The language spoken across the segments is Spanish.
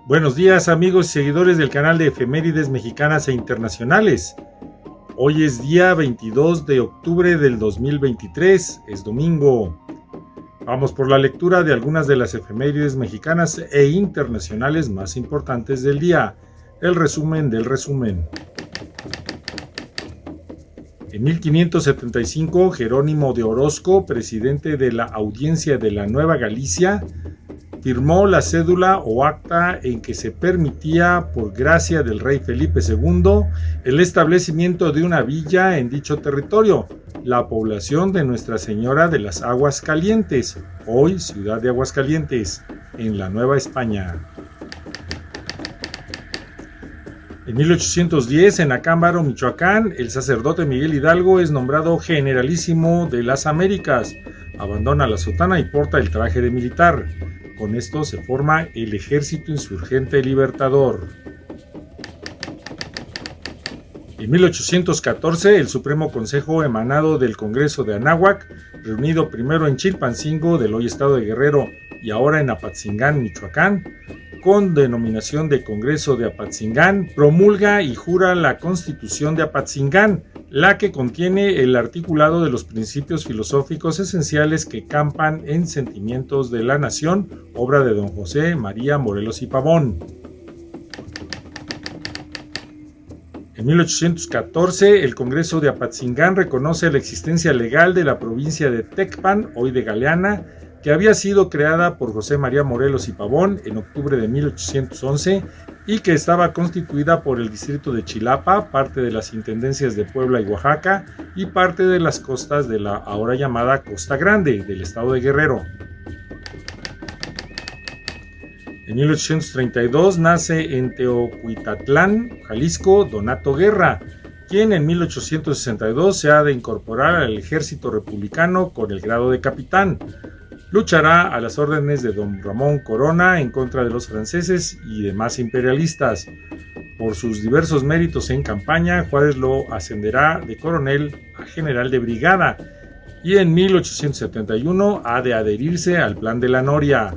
Buenos días amigos y seguidores del canal de Efemérides Mexicanas e Internacionales. Hoy es día 22 de octubre del 2023, es domingo. Vamos por la lectura de algunas de las efemérides mexicanas e internacionales más importantes del día. El resumen del resumen. En 1575, Jerónimo de Orozco, presidente de la Audiencia de la Nueva Galicia, firmó la cédula o acta en que se permitía, por gracia del rey Felipe II, el establecimiento de una villa en dicho territorio, la población de Nuestra Señora de las Aguas Calientes, hoy ciudad de Aguascalientes, en la Nueva España. En 1810, en Acámbaro, Michoacán, el sacerdote Miguel Hidalgo es nombrado generalísimo de las Américas. Abandona la sotana y porta el traje de militar. Con esto se forma el Ejército Insurgente Libertador. En 1814, el Supremo Consejo emanado del Congreso de Anáhuac, reunido primero en Chilpancingo del hoy estado de Guerrero y ahora en Apatzingán, Michoacán, con denominación de Congreso de Apatzingán, promulga y jura la Constitución de Apatzingán, la que contiene el articulado de los principios filosóficos esenciales que campan en Sentimientos de la Nación, obra de don José María Morelos y Pavón. En 1814, el Congreso de Apatzingán reconoce la existencia legal de la provincia de Tecpan, hoy de Galeana, que había sido creada por José María Morelos y Pavón en octubre de 1811 y que estaba constituida por el distrito de Chilapa, parte de las intendencias de Puebla y Oaxaca y parte de las costas de la ahora llamada Costa Grande del estado de Guerrero. En 1832 nace en Teocuitatlán, Jalisco, Donato Guerra, quien en 1862 se ha de incorporar al ejército republicano con el grado de capitán. Luchará a las órdenes de don Ramón Corona en contra de los franceses y demás imperialistas. Por sus diversos méritos en campaña, Juárez lo ascenderá de coronel a general de brigada y en 1871 ha de adherirse al Plan de la Noria.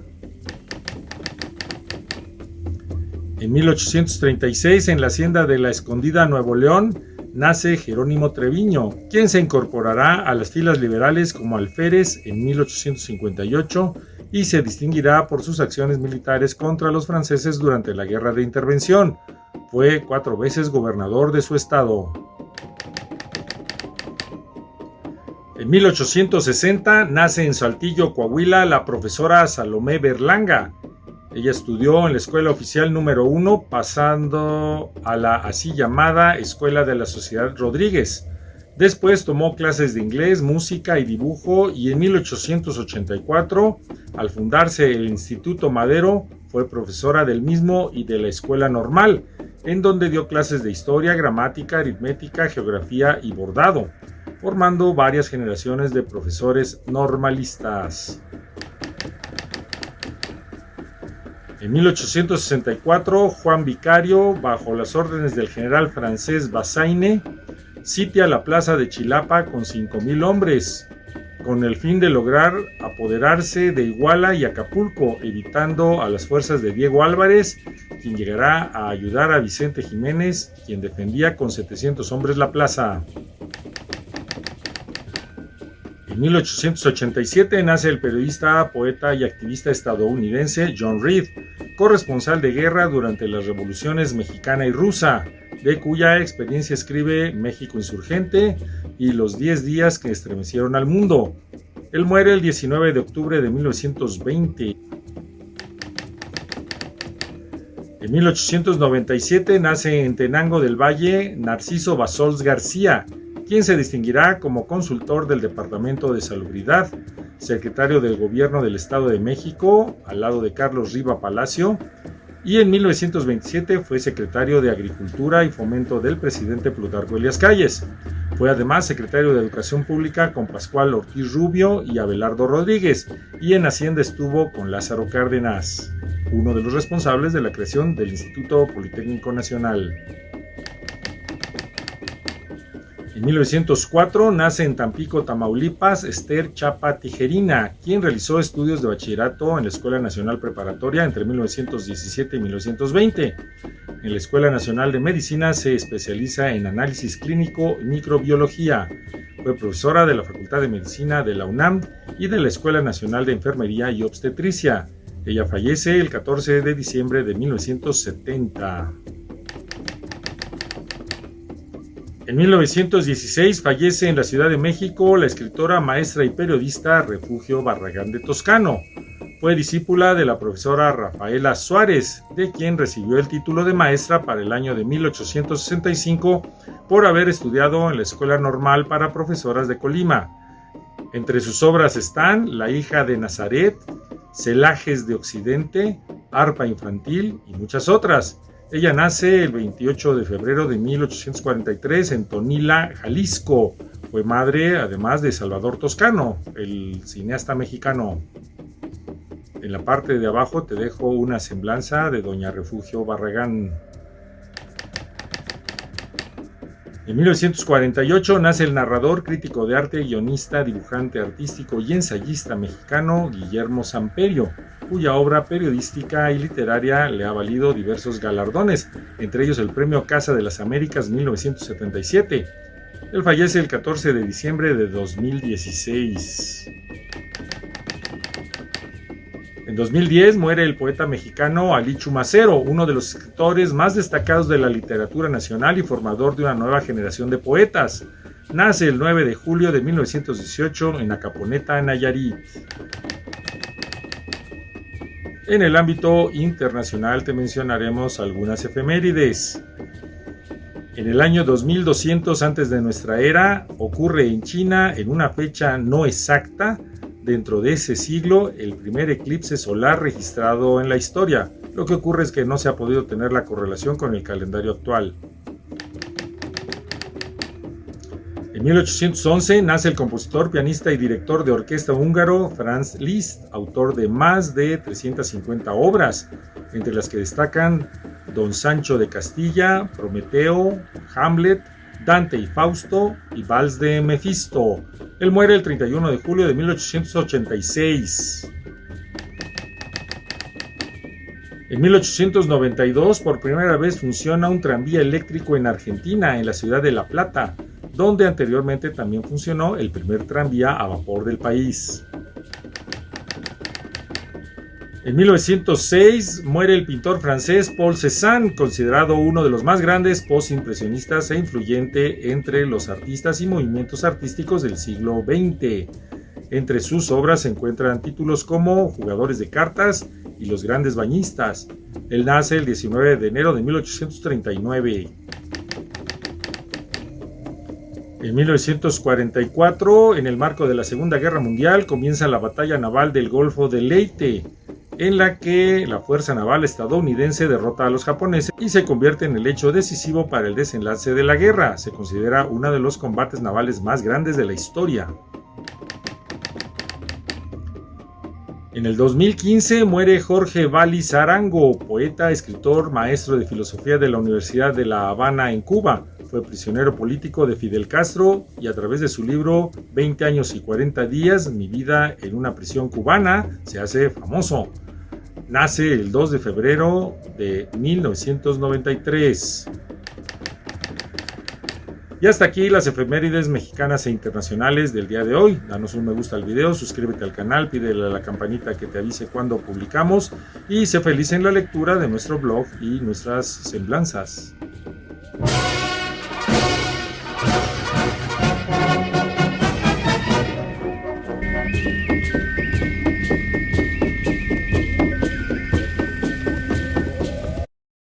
En 1836, en la hacienda de La Escondida, Nuevo León, nace Jerónimo Treviño, quien se incorporará a las filas liberales como alférez en 1858 y se distinguirá por sus acciones militares contra los franceses durante la Guerra de Intervención. Fue 4 veces gobernador de su estado. En 1860 nace en Saltillo, Coahuila, la profesora Salomé Berlanga. Ella estudió en la Escuela Oficial número 1, pasando a la así llamada Escuela de la Sociedad Rodríguez. Después tomó clases de inglés, música y dibujo y en 1884, al fundarse el Instituto Madero, fue profesora del mismo y de la Escuela Normal, en donde dio clases de historia, gramática, aritmética, geografía y bordado, formando varias generaciones de profesores normalistas. En 1864, Juan Vicario, bajo las órdenes del general francés Bassaine, sitia la plaza de Chilapa con 5,000 hombres, con el fin de lograr apoderarse de Iguala y Acapulco, evitando a las fuerzas de Diego Álvarez, quien llegará a ayudar a Vicente Jiménez, quien defendía con 700 hombres la plaza. En 1887 nace el periodista, poeta y activista estadounidense John Reed, corresponsal de guerra durante las revoluciones mexicana y rusa, de cuya experiencia escribe México Insurgente y Los 10 días que estremecieron al mundo. Él muere el 19 de octubre de 1920. En 1897 nace en Tenango del Valle Narciso Basols García, quien se distinguirá como consultor del Departamento de Salubridad, secretario del Gobierno del Estado de México, al lado de Carlos Riva Palacio, y en 1927 fue secretario de Agricultura y Fomento del presidente Plutarco Elías Calles. Fue además secretario de Educación Pública con Pascual Ortiz Rubio y Abelardo Rodríguez, y en Hacienda estuvo con Lázaro Cárdenas, uno de los responsables de la creación del Instituto Politécnico Nacional. En 1904 nace en Tampico, Tamaulipas, Esther Chapa Tijerina, quien realizó estudios de bachillerato en la Escuela Nacional Preparatoria entre 1917 y 1920. En la Escuela Nacional de Medicina se especializa en análisis clínico y microbiología. Fue profesora de la Facultad de Medicina de la UNAM y de la Escuela Nacional de Enfermería y Obstetricia. Ella fallece el 14 de diciembre de 1970. En 1916 fallece en la Ciudad de México la escritora, maestra y periodista Refugio Barragán de Toscano. Fue discípula de la profesora Rafaela Suárez, de quien recibió el título de maestra para el año de 1865 por haber estudiado en la Escuela Normal para Profesoras de Colima. Entre sus obras están La hija de Nazaret, Celajes de Occidente, Arpa infantil y muchas otras. Ella nace el 28 de febrero de 1843 en Tonila, Jalisco. Fue madre, además, de Salvador Toscano, el cineasta mexicano. En la parte de abajo te dejo una semblanza de doña Refugio Barragán. En 1948 nace el narrador, crítico de arte, guionista, dibujante artístico y ensayista mexicano Guillermo Samperio, cuya obra periodística y literaria le ha valido diversos galardones, entre ellos el Premio Casa de las Américas 1977. Él fallece el 14 de diciembre de 2016. En 2010 muere el poeta mexicano Alí Chumacero, uno de los escritores más destacados de la literatura nacional y formador de una nueva generación de poetas. Nace el 9 de julio de 1918 en Acaponeta, Nayarit. En el ámbito internacional te mencionaremos algunas efemérides. En el año 2200 antes de nuestra era ocurre en China, en una fecha no exacta, dentro de ese siglo, el primer eclipse solar registrado en la historia. Lo que ocurre es que no se ha podido tener la correlación con el calendario actual. En 1811 nace el compositor, pianista y director de orquesta húngaro Franz Liszt, autor de más de 350 obras, entre las que destacan Don Sancho de Castilla, Prometeo, Hamlet, Dante y Fausto y Vals de Mefisto. Él muere el 31 de julio de 1886. En 1892 por primera vez funciona un tranvía eléctrico en Argentina, en la ciudad de La Plata, donde anteriormente también funcionó el primer tranvía a vapor del país. En 1906 muere el pintor francés Paul Cézanne, considerado uno de los más grandes postimpresionistas e influyente entre los artistas y movimientos artísticos del siglo XX. Entre sus obras se encuentran títulos como Jugadores de cartas y Los grandes bañistas. Él nace el 19 de enero de 1839. En 1944, en el marco de la Segunda Guerra Mundial, comienza la batalla naval del Golfo de Leyte, en la que la fuerza naval estadounidense derrota a los japoneses y se convierte en el hecho decisivo para el desenlace de la guerra. Se considera uno de los combates navales más grandes de la historia. En el 2015 muere Jorge Vallis Arango, poeta, escritor, maestro de filosofía de la Universidad de La Habana en Cuba. Fue prisionero político de Fidel Castro y a través de su libro 20 años y 40 días, mi vida en una prisión cubana, se hace famoso. Nace el 2 de febrero de 1993. Y hasta aquí las efemérides mexicanas e internacionales del día de hoy. Danos un me gusta al video, suscríbete al canal, pídele a la campanita que te avise cuando publicamos y sé feliz en la lectura de nuestro blog y nuestras semblanzas.